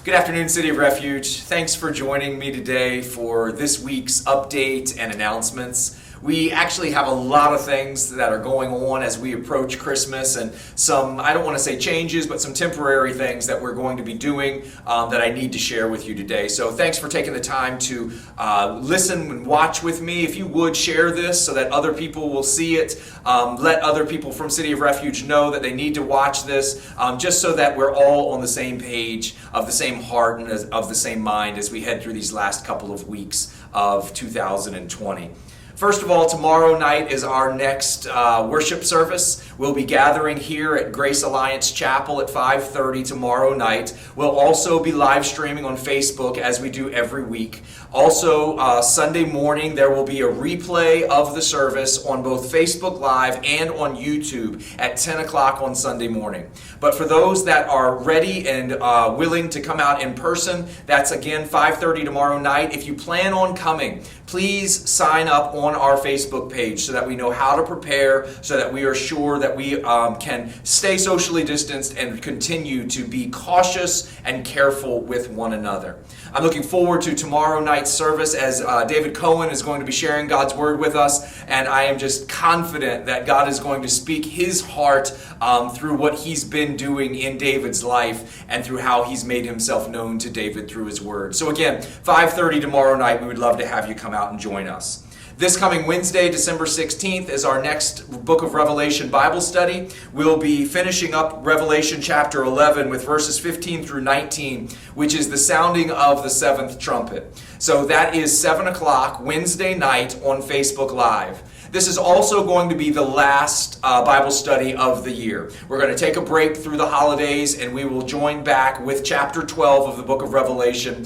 Good afternoon, City of Refuge. Thanks for joining me today for this week's update and announcements. We actually have a lot of things that are going on as we approach Christmas and some, I don't want to say changes, but some temporary things that we're going to be doing that I need to share with you today. So thanks for taking the time to listen and watch with me. If you would share this so that other people will see it, let other people from City of Refuge know that they need to watch this, just so that we're all on the same page, of the same heart and of the same mind as we head through these last couple of weeks of 2020. First of all, tomorrow night is our next worship service. We'll be gathering here at Grace Alliance Chapel at 5:30 tomorrow night. We'll also be live streaming on Facebook as we do every week. Also, Sunday morning, there will be a replay of the service on both Facebook Live and on YouTube at 10 o'clock on Sunday morning. But for those that are ready and willing to come out in person, that's again 5:30 tomorrow night. If you plan on coming, please sign up on our Facebook page so that we know how to prepare, so that we are sure that we can stay socially distanced and continue to be cautious and careful with one another. I'm looking forward to tomorrow night's service as David Cohen is going to be sharing God's Word with us, and I am just confident that God is going to speak His heart through what He's been doing in David's life and through how He's made Himself known to David through His Word. So again, 5:30 tomorrow night, we would love to have you come out and join us. This coming Wednesday, December 16th, is our next Book of Revelation Bible study. We'll be finishing up Revelation chapter 11 with verses 15 through 19, which is the sounding of the seventh trumpet. So that is 7 o'clock Wednesday night on Facebook Live. This is also going to be the last Bible study of the year. We're going to take a break through the holidays, and we will join back with chapter 12 of the book of Revelation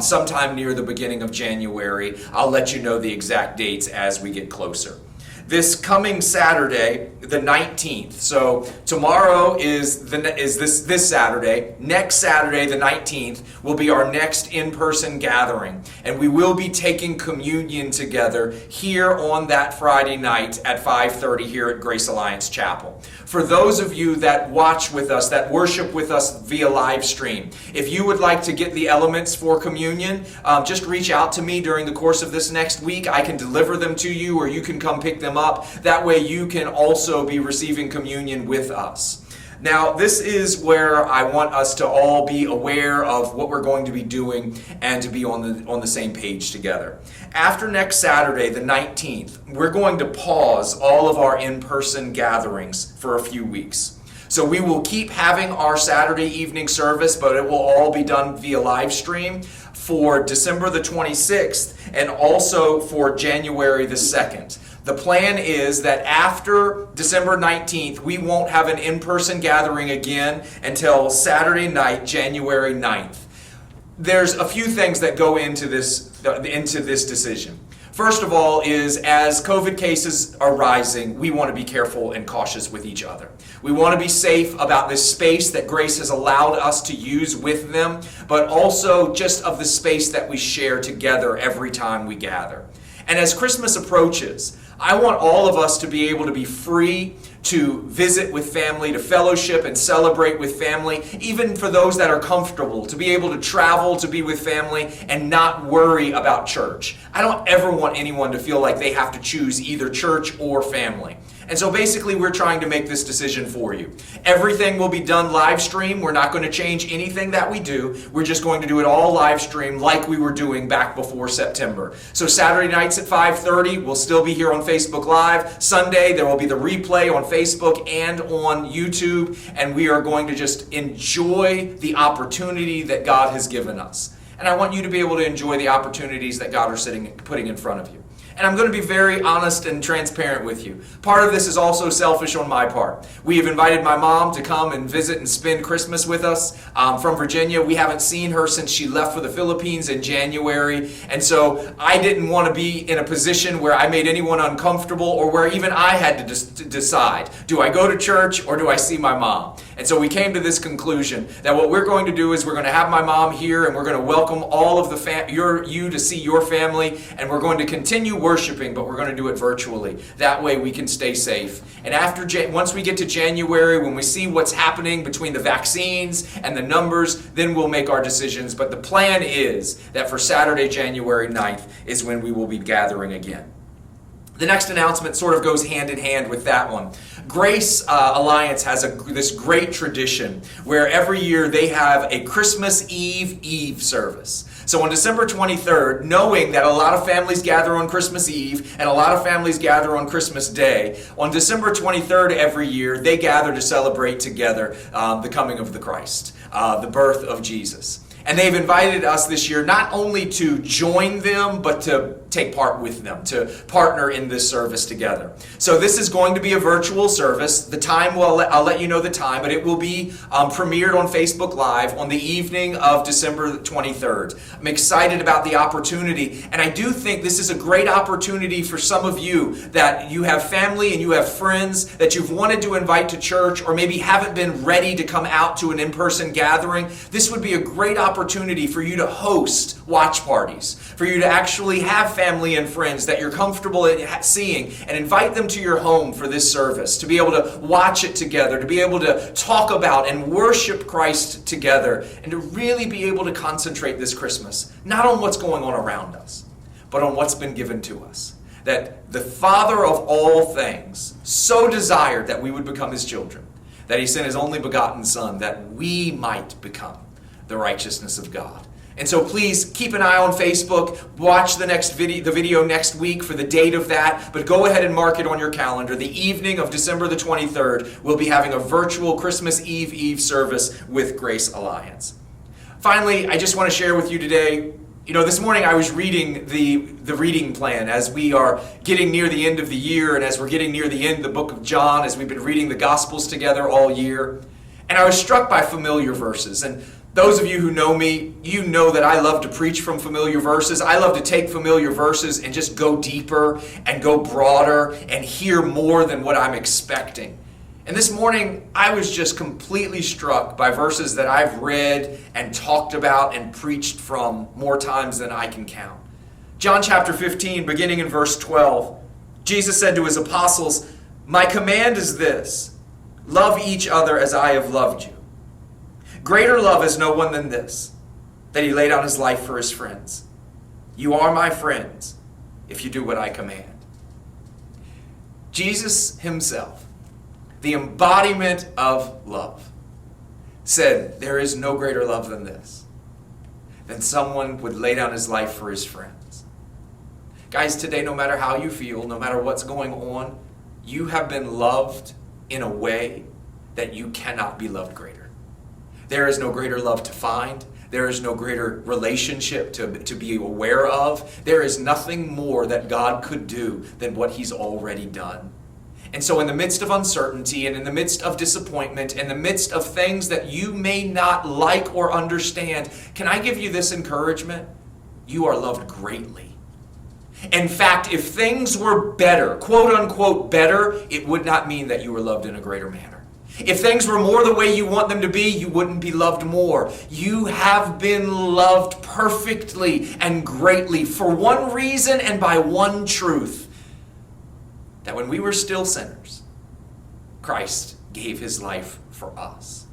sometime near the beginning of January. I'll let you know the exact dates as we get closer. This coming Saturday, the 19th. So tomorrow is this Saturday. Next Saturday, the 19th, will be our next in-person gathering. And we will be taking communion together here on that Friday night at 5:30 here at Grace Alliance Chapel. For those of you that watch with us, that worship with us via live stream, if you would like to get the elements for communion, just reach out to me during the course of this next week. I can deliver them to you, or you can come pick them up. That way you can also be receiving communion with us. Now, this is where I want us to all be aware of what we're going to be doing and to be on the same page together. After next Saturday, the 19th, we're going to pause all of our in-person gatherings for a few weeks. So we will keep having our Saturday evening service, but it will all be done via live stream for December the 26th and also for January the 2nd. The plan is that after December 19th, we won't have an in-person gathering again until Saturday night, January 9th. There's a few things that go into this decision. First of all is, as COVID cases are rising, we want to be careful and cautious with each other. We want to be safe about this space that Grace has allowed us to use with them, but also just of the space that we share together every time we gather. And as Christmas approaches, I want all of us to be able to be free to visit with family, to fellowship and celebrate with family, even for those that are comfortable, to be able to travel, to be with family, and not worry about church. I don't ever want anyone to feel like they have to choose either church or family. And so basically we're trying to make this decision for you. Everything will be done live stream. We're not going to change anything that we do. We're just going to do it all live stream like we were doing back before September. So Saturday nights at 5:30, we'll still be here on Facebook Live. Sunday, there will be the replay on Facebook and on YouTube. And we are going to just enjoy the opportunity that God has given us. And I want you to be able to enjoy the opportunities that God is putting in front of you. And I'm going to be very honest and transparent with you. Part of this is also selfish on my part. We have invited my mom to come and visit and spend Christmas with us from Virginia. We haven't seen her since she left for the Philippines in January. And so I didn't want to be in a position where I made anyone uncomfortable or where even I had to decide, do I go to church or do I see my mom? And so we came to this conclusion that what we're going to do is we're going to have my mom here, and we're going to welcome all of you to see your family, and we're going to continue worshiping, but we're going to do it virtually. That way we can stay safe. And once we get to January, when we see what's happening between the vaccines and the numbers, then we'll make our decisions. But the plan is that for Saturday, January 9th is when we will be gathering again. The next announcement sort of goes hand in hand with that one. Grace Alliance has this great tradition where every year they have a Christmas Eve service. So on December 23rd, knowing that a lot of families gather on Christmas Eve and a lot of families gather on Christmas Day, on December 23rd every year, they gather to celebrate together the coming of the Christ, the birth of Jesus. And they've invited us this year not only to join them, but to take part with them, to partner in this service together. So this is going to be a virtual service. The time, I'll let you know the time, but it will be premiered on Facebook Live on the evening of December 23rd. I'm excited about the opportunity, and I do think this is a great opportunity for some of you that you have family and you have friends that you've wanted to invite to church, or maybe haven't been ready to come out to an in-person gathering. This would be a great opportunity for you to host watch parties, for you to actually have family and friends that you're comfortable in seeing and invite them to your home for this service, to be able to watch it together, to be able to talk about and worship Christ together, and to really be able to concentrate this Christmas, not on what's going on around us, but on what's been given to us. That the Father of all things so desired that we would become His children, that He sent His only begotten Son, that we might become the righteousness of God. And so please keep an eye on Facebook. Watch the video next week for the date of that. But go ahead and mark it on your calendar. The evening of December the 23rd, we'll be having a virtual Christmas Eve service with Grace Alliance. Finally, I just want to share with you today, this morning I was reading the reading plan as we are getting near the end of the year, and as we're getting near the end of the book of John, as we've been reading the Gospels together all year. And I was struck by familiar verses. And those of you who know me, you know that I love to preach from familiar verses. I love to take familiar verses and just go deeper and go broader and hear more than what I'm expecting. And this morning, I was just completely struck by verses that I've read and talked about and preached from more times than I can count. John chapter 15, beginning in verse 12, Jesus said to His apostles, "My command is this, love each other as I have loved you. Greater love is no one than this, that He laid down His life for His friends. You are my friends if you do what I command." Jesus Himself, the embodiment of love, said there is no greater love than this, than someone would lay down his life for his friends. Guys, today, no matter how you feel, no matter what's going on, you have been loved in a way that you cannot be loved greater. There is no greater love to find. There is no greater relationship to be aware of. There is nothing more that God could do than what He's already done. And so in the midst of uncertainty and in the midst of disappointment, in the midst of things that you may not like or understand, can I give you this encouragement? You are loved greatly. In fact, if things were better, quote unquote better, it would not mean that you were loved in a greater manner. If things were more the way you want them to be, you wouldn't be loved more. You have been loved perfectly and greatly for one reason and by one truth. That when we were still sinners, Christ gave His life for us.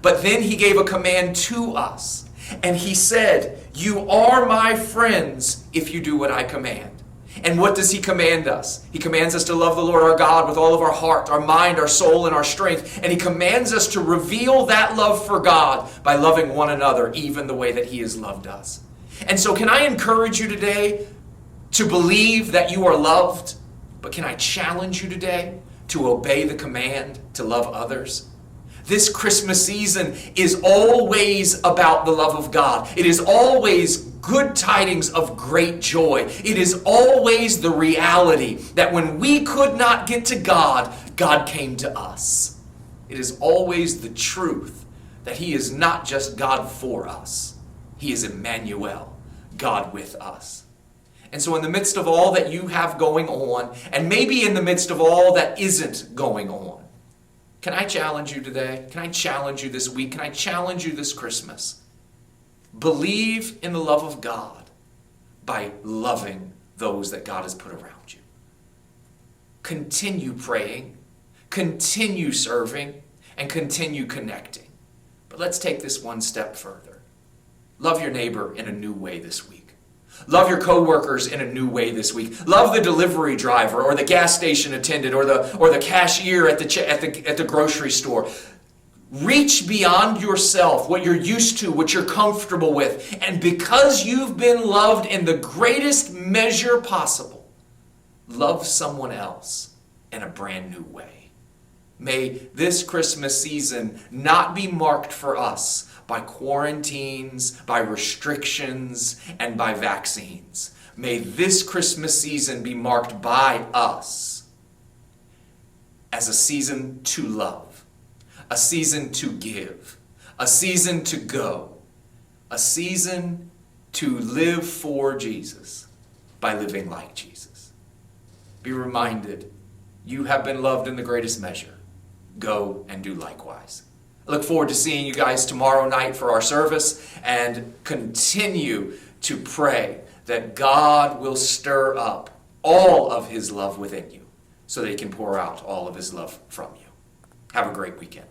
But then He gave a command to us. And He said, "You are my friends if you do what I command." And what does He command us? He commands us to love the Lord our God with all of our heart, our mind, our soul, and our strength. And He commands us to reveal that love for God by loving one another, even the way that He has loved us. And so can I encourage you today to believe that you are loved? But can I challenge you today to obey the command to love others? This Christmas season is always about the love of God. It is always good tidings of great joy. It is always the reality that when we could not get to God, God came to us. It is always the truth that He is not just God for us. He is Emmanuel, God with us. And so in the midst of all that you have going on, and maybe in the midst of all that isn't going on, Can I challenge you today? Can I challenge you this week? Can I challenge you this Christmas? Believe in the love of God by loving those that God has put around you. Continue praying, continue serving, and continue connecting. But let's take this one step further. Love your neighbor in a new way this week. Love your coworkers in a new way this week. Love the delivery driver or the gas station attendant or the cashier at the grocery store. Reach beyond yourself, what you're used to, what you're comfortable with. And because you've been loved in the greatest measure possible, love someone else in a brand new way. May this Christmas season not be marked for us by quarantines, by restrictions, and by vaccines. May this Christmas season be marked by us as a season to love, a season to give, a season to go, a season to live for Jesus by living like Jesus. Be reminded, you have been loved in the greatest measure. Go and do likewise. I look forward to seeing you guys tomorrow night for our service, and continue to pray that God will stir up all of his love within you so that he can pour out all of his love from you. Have a great weekend.